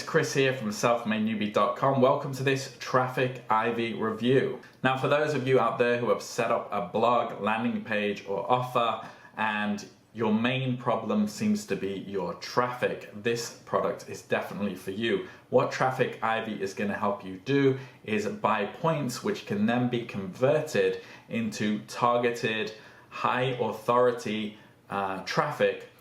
Chris here from selfmadenewbie.com. Welcome to this Traffic Ivy review. Now, for those of you out there who have set up a blog, landing page, or offer, and your main problem seems to be your traffic, this product is definitely for you. What Traffic Ivy is going to help you do is buy points which can then be converted into targeted, high authority traffic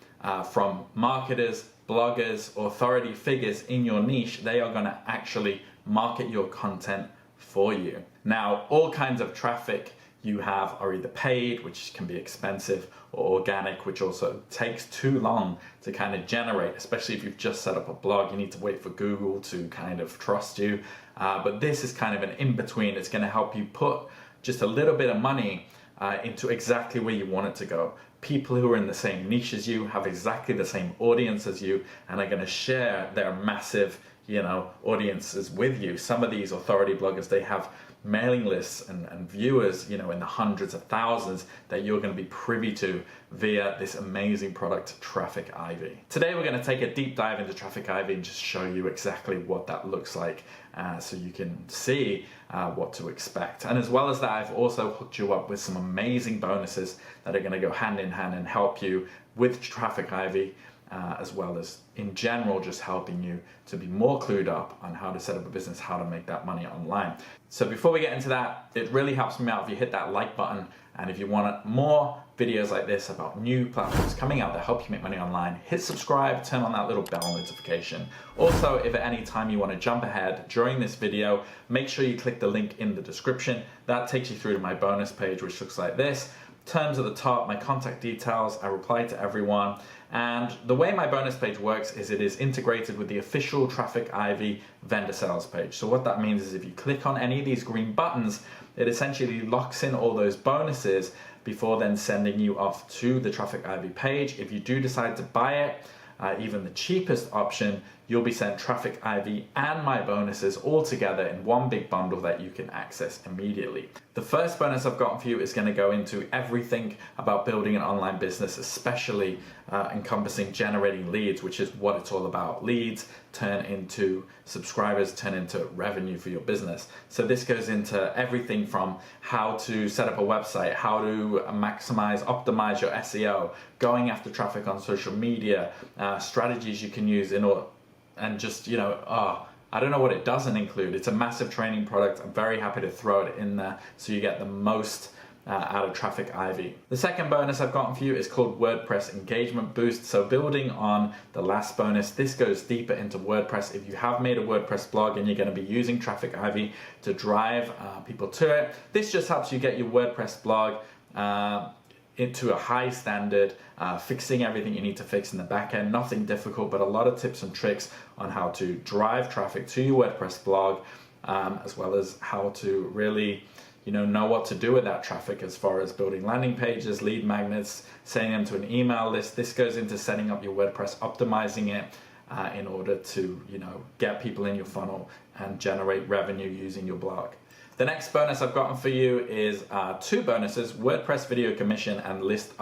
from marketers, bloggers, authority figures in your niche. They are going to actually market your content for you. Now, all kinds of traffic you have are either paid, which can be expensive, or organic, which also takes too long to kind of generate, especially if you've just set up a blog. You need to wait for Google to kind of trust you. But this is kind of an in-between. It's going to help you put just a little bit of money into exactly where you want it to go. People who are in the same niche as you, have exactly the same audience as you, and are going to share their massive, audiences with you. Some of these authority bloggers, they have mailing lists and viewers, in the hundreds of thousands that you're going to be privy to via this amazing product, Traffic Ivy. Today, we're going to take a deep dive into Traffic Ivy and just show you exactly what that looks like, so you can see what to expect. And as well as that, I've also hooked you up with some amazing bonuses that are going to go hand in hand and help you with Traffic Ivy, as well as in general just helping you to be more clued up on how to set up a business, how to make that money online. So before we get into that, it really helps me out if you hit that like button, and if you want more videos like this about new platforms coming out that help you make money online, hit subscribe, turn on that little bell notification. Also, if at any time you want to jump ahead during this video, make sure you click the link in the description. That takes you through to my bonus page, which looks like this. Terms at the top, my contact details, I reply to everyone. And the way my bonus page works is it is integrated with the official Traffic Ivy vendor sales page. So what that means is if you click on any of these green buttons, it essentially locks in all those bonuses before then sending you off to the Traffic Ivy page. If you do decide to buy it, even the cheapest option, you'll be sent Traffic Ivy and my bonuses all together in one big bundle that you can access immediately. The first bonus I've got for you is going to go into everything about building an online business, especially encompassing generating leads, which is what it's all about. Leads turn into subscribers, turn into revenue for your business. So this goes into everything from how to set up a website, how to maximize, optimize your SEO, going after traffic on social media, strategies you can use in order, and just, I don't know what it doesn't include. It's a massive training product. I'm very happy to throw it in there so you get the most out of Traffic Ivy. The second bonus I've gotten for you is called WordPress Engagement Boost. So building on the last bonus, this goes deeper into WordPress. If you have made a WordPress blog and you're going to be using Traffic Ivy to drive people to it, this just helps you get your WordPress blog into a high standard, fixing everything you need to fix in the back end. Nothing difficult, but a lot of tips and tricks on how to drive traffic to your WordPress blog, as well as how to really know what to do with that traffic as far as building landing pages, lead magnets, sending them to an email list. This goes into setting up your WordPress, optimizing it in order to get people in your funnel and generate revenue using your blog. The next bonus I've gotten for you is two bonuses: WordPress video commission and list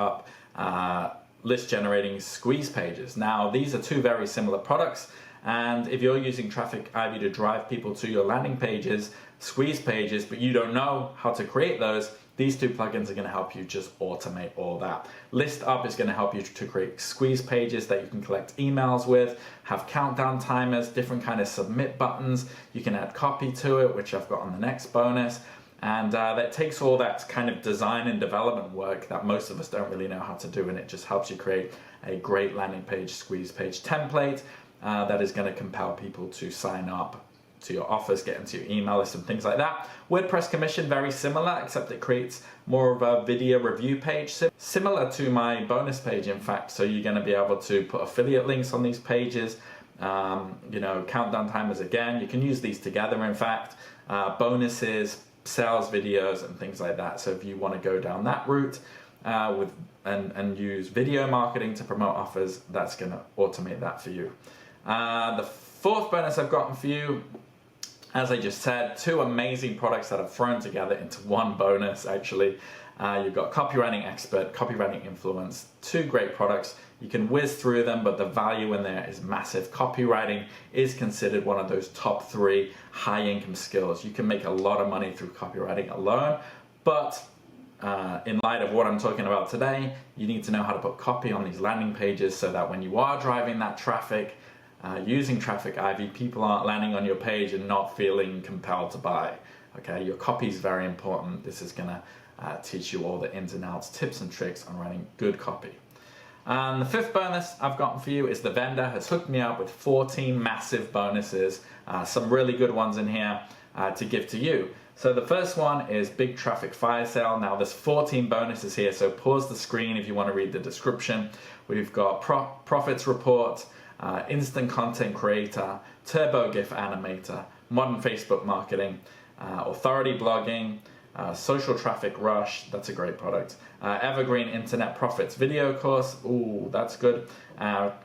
generating squeeze pages. Now, these are two very similar products, and if you're using Traffic Ivy to drive people to your landing pages, squeeze pages, but you don't know how to create those, these two plugins are going to help you just automate all that. List Up is going to help you to create squeeze pages that you can collect emails with, have countdown timers, different kind of submit buttons. You can add copy to it, which I've got on the next bonus. And that takes all that kind of design and development work that most of us don't really know how to do, and it just helps you create a great landing page, squeeze page template that is going to compel people to sign up to your offers, get into your email list and things like that. WordPress commission, very similar, except it creates more of a video review page, similar to my bonus page, in fact. So you're going to be able to put affiliate links on these pages, countdown timers again. You can use these together, in fact, bonuses, sales videos and things like that. So if you want to go down that route and use video marketing to promote offers, that's going to automate that for you. The fourth bonus I've gotten for you, as I just said, two amazing products that I've thrown together into one bonus, actually. You've got Copywriting Expert, Copywriting Influence, two great products. You can whiz through them, but the value in there is massive. Copywriting is considered one of those top 3 high income skills. You can make a lot of money through copywriting alone, but in light of what I'm talking about today, you need to know how to put copy on these landing pages so that when you are driving that traffic, using Traffic Ivy, people aren't landing on your page and not feeling compelled to buy. Okay, your copy is very important. This is going to teach you all the ins and outs, tips and tricks on writing good copy. And the 5th bonus I've gotten for you is the vendor has hooked me up with 14 massive bonuses, some really good ones in here to give to you. So the first one is Big Traffic Fire Sale. Now there's 14 bonuses here, so pause the screen if you want to read the description. We've got Profits Report, Instant Content Creator, Turbo GIF Animator, Modern Facebook Marketing, Authority Blogging, Social Traffic Rush, that's a great product. Evergreen Internet Profits Video Course, ooh, that's good.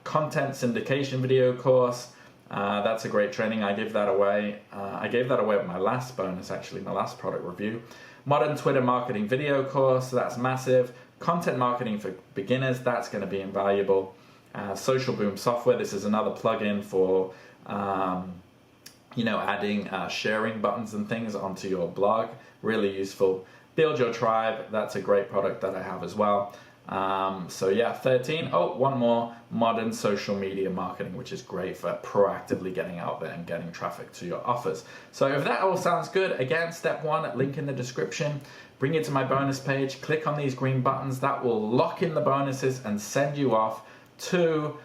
Content Syndication Video Course, that's a great training. I gave that away. I gave that away with my last bonus, actually, my last product review. Modern Twitter Marketing Video Course, that's massive. Content Marketing for Beginners, that's going to be invaluable. Social Boom Software, this is another plugin for adding sharing buttons and things onto your blog, really useful. Build Your Tribe, that's a great product that I have as well. So yeah, 13. Oh, one more, Modern Social Media Marketing, which is great for proactively getting out there and getting traffic to your offers. So if that all sounds good, again, step 1, link in the description, bring you to my bonus page, click on these green buttons, that will lock in the bonuses and send you off to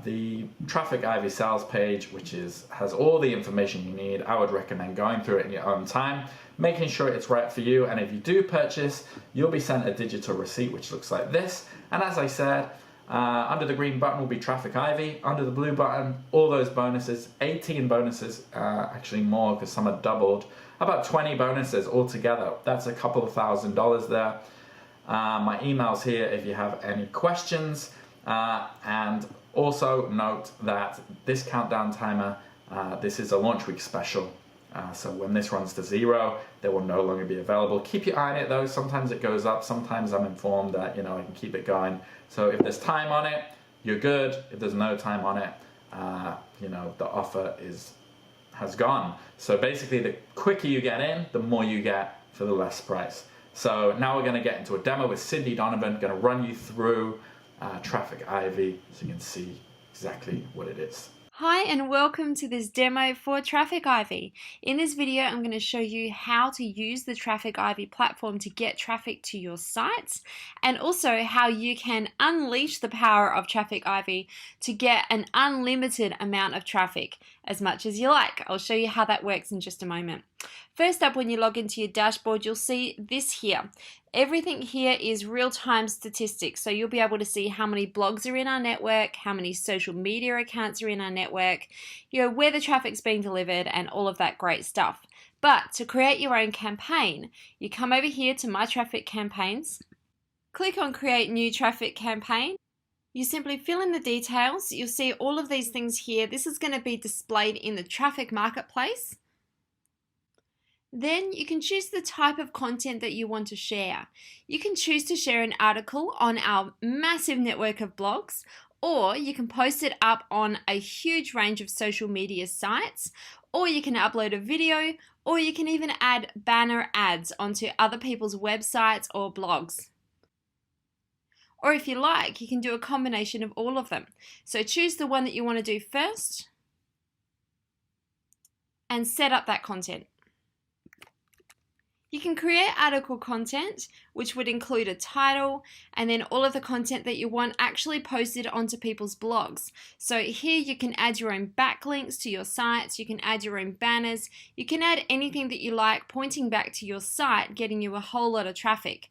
the Traffic Ivy sales page, which has all the information you need. I would recommend going through it in your own time, making sure it's right for you, and if you do purchase, you'll be sent a digital receipt which looks like this. And as I said, under the green button will be Traffic Ivy, under the blue button, all those bonuses, 18 bonuses, actually more because some are doubled, about 20 bonuses altogether. That's a couple of $1,000s there. My email's here if you have any questions. And also note that this countdown timer, this is a launch week special. So when this runs to 0, they will no longer be available. Keep your eye on it though. Sometimes it goes up. Sometimes I'm informed that, I can keep it going. So if there's time on it, you're good. If there's no time on it, the offer has gone. So basically the quicker you get in, the more you get for the less price. So now we're going to get into a demo with Cindy Donovan, going to run you through Traffic Ivy so you can see exactly what it is. Hi and welcome to this demo for Traffic Ivy. In this video I'm going to show you how to use the Traffic Ivy platform to get traffic to your sites, and also how you can unleash the power of Traffic Ivy to get an unlimited amount of traffic, as much as you like. I'll show you how that works in just a moment. First up, when you log into your dashboard, you'll see this here. Everything here is real-time statistics, so you'll be able to see how many blogs are in our network, how many social media accounts are in our network, where the traffic's being delivered, and all of that great stuff. But to create your own campaign, you come over here to My Traffic Campaigns, click on Create New Traffic Campaign. You simply fill in the details. You'll see all of these things here. This is going to be displayed in the Traffic Marketplace. Then you can choose the type of content that you want to share. You can choose to share an article on our massive network of blogs, or you can post it up on a huge range of social media sites, or you can upload a video, or you can even add banner ads onto other people's websites or blogs. Or if you like, you can do a combination of all of them. So choose the one that you want to do first and set up that content. You can create article content, which would include a title and then all of the content that you want actually posted onto people's blogs. So here you can add your own backlinks to your sites, you can add your own banners, you can add anything that you like pointing back to your site, getting you a whole lot of traffic.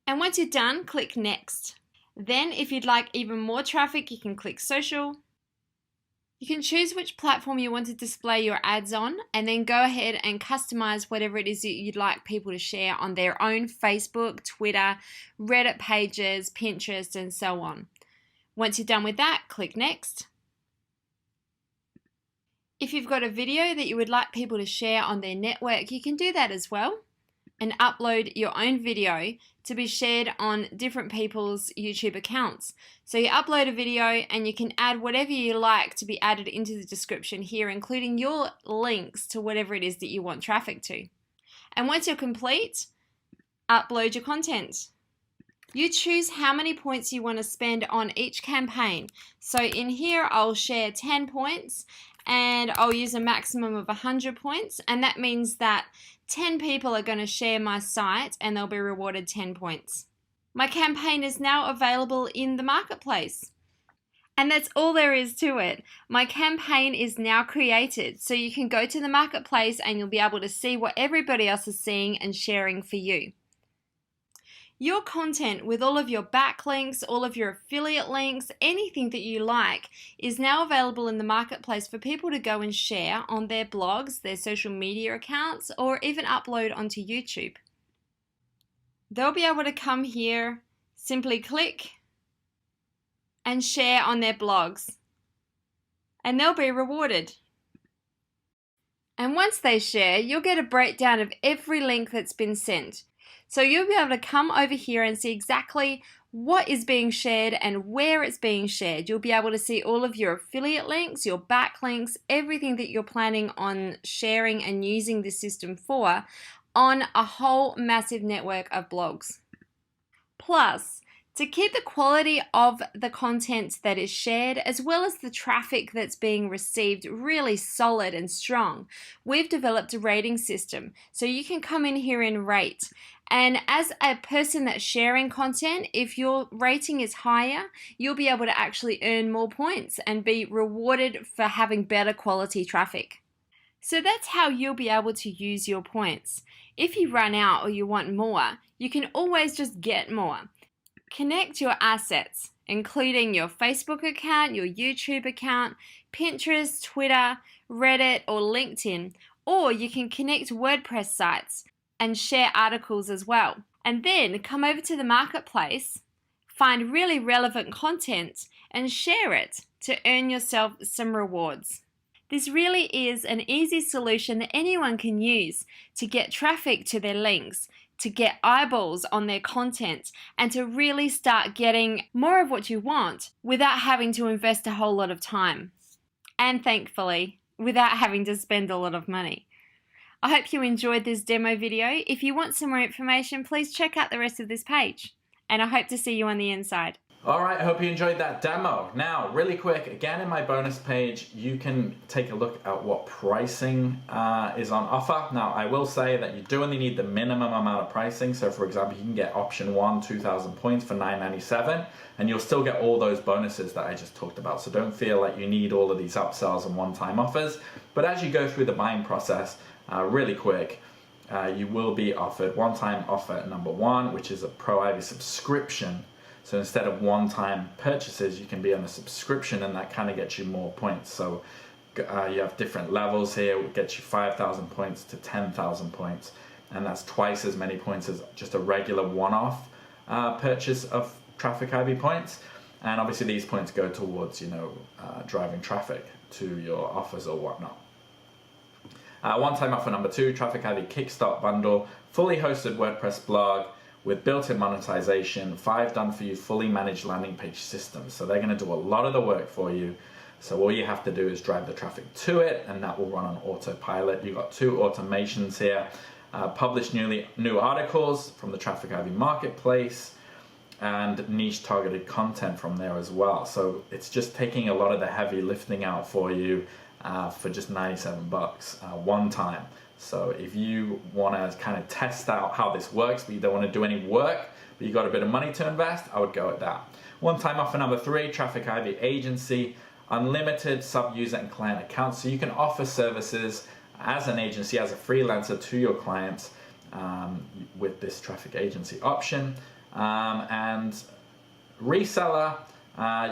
And once you're done, click Next. Then if you'd like even more traffic, you can click Social. You can choose which platform you want to display your ads on, and then go ahead and customize whatever it is that you'd like people to share on their own Facebook, Twitter, Reddit pages, Pinterest, and so on. Once you're done with that, click Next. If you've got a video that you would like people to share on their network, you can do that as well. and upload your own video to be shared on different people's YouTube accounts. So you upload a video and you can add whatever you like to be added into the description here, including your links to whatever it is that you want traffic to. And once you're complete, upload your content. You choose how many points you want to spend on each campaign. So in here, I'll share 10 points and I'll use a maximum of 100 points. And that means that 10 people are going to share my site and they'll be rewarded 10 points. My campaign is now available in the marketplace. And that's all there is to it. My campaign is now created. So you can go to the marketplace and you'll be able to see what everybody else is seeing and sharing for you. Your content with all of your backlinks, all of your affiliate links, anything that you like is now available in the marketplace for people to go and share on their blogs, their social media accounts, or even upload onto YouTube. They'll be able to come here, simply click and share on their blogs, and they'll be rewarded. And once they share, you'll get a breakdown of every link that's been sent. So you'll be able to come over here and see exactly what is being shared and where it's being shared. You'll be able to see all of your affiliate links, your backlinks, everything that you're planning on sharing and using this system for on a whole massive network of blogs. Plus, to keep the quality of the content that is shared as well as the traffic that's being received really solid and strong, we've developed a rating system. So you can come in here and rate. And as a person that's sharing content, if your rating is higher, you'll be able to actually earn more points and be rewarded for having better quality traffic. So that's how you'll be able to use your points. If you run out or you want more, you can always just get more. Connect your assets, including your Facebook account, your YouTube account, Pinterest, Twitter, Reddit, or LinkedIn, or you can connect WordPress sites and share articles as well. And then come over to the marketplace, find really relevant content, and share it to earn yourself some rewards. This really is an easy solution that anyone can use to get traffic to their links, to get eyeballs on their content, and to really start getting more of what you want without having to invest a whole lot of time. And thankfully, without having to spend a lot of money. I hope you enjoyed this demo video. If you want some more information, please check out the rest of this page. And I hope to see you on the inside. Alright, I hope you enjoyed that demo. Now, really quick, again in my bonus page, you can take a look at what pricing is on offer. Now, I will say that you do only need the minimum amount of pricing. So for example, you can get option 1, 2,000 points for $9.97, and you'll still get all those bonuses that I just talked about. So don't feel like you need all of these upsells and one-time offers. But as you go through the buying process, really quick, you will be offered one-time offer number 1, which is a Pro Ivy subscription. So instead of one-time purchases, you can be on a subscription, and that kind of gets you more points. So you have different levels here. It gets you 5,000 points to 10,000 points, and that's twice as many points as just a regular one-off purchase of Traffic Ivy points. And obviously these points go towards, driving traffic to your offers or whatnot. One-time offer number 2, Traffic Ivy Kickstart Bundle, fully hosted WordPress blog with built-in monetization, 5 done-for-you fully managed landing page systems. So they're going to do a lot of the work for you. So all you have to do is drive the traffic to it, and that will run on autopilot. You've got 2 automations here. Publish new articles from the Traffic Ivy marketplace, and niche targeted content from there as well. So it's just taking a lot of the heavy lifting out for you for just 97 bucks one time. So if you want to kind of test out how this works, but you don't want to do any work, but you got a bit of money to invest, I would go with that. One-time offer number 3, Traffic Ivy Agency, unlimited sub-user and client accounts. So you can offer services as an agency, as a freelancer to your clients with this traffic agency option. And reseller,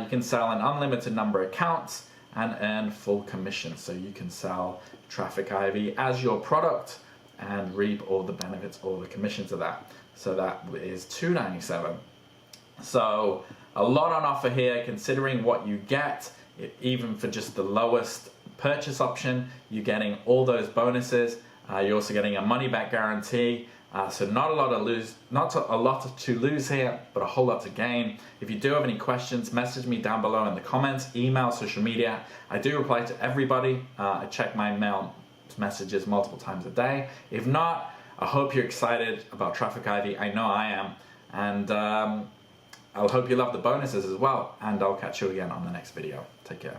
you can sell an unlimited number of accounts and earn full commission. So you can sell Traffic Ivy as your product and reap all the benefits, all the commissions of that. So that is $2.97. So a lot on offer here, considering what you get. Even for just the lowest purchase option, you're getting all those bonuses. You're also getting a money back guarantee So not a lot to lose here, but a whole lot to gain. If you do have any questions, message me down below in the comments, email, social media. I do reply to everybody. I check my mail messages multiple times a day. If not, I hope you're excited about Traffic Ivy. I know I am. And I'll hope you love the bonuses as well. And I'll catch you again on the next video. Take care.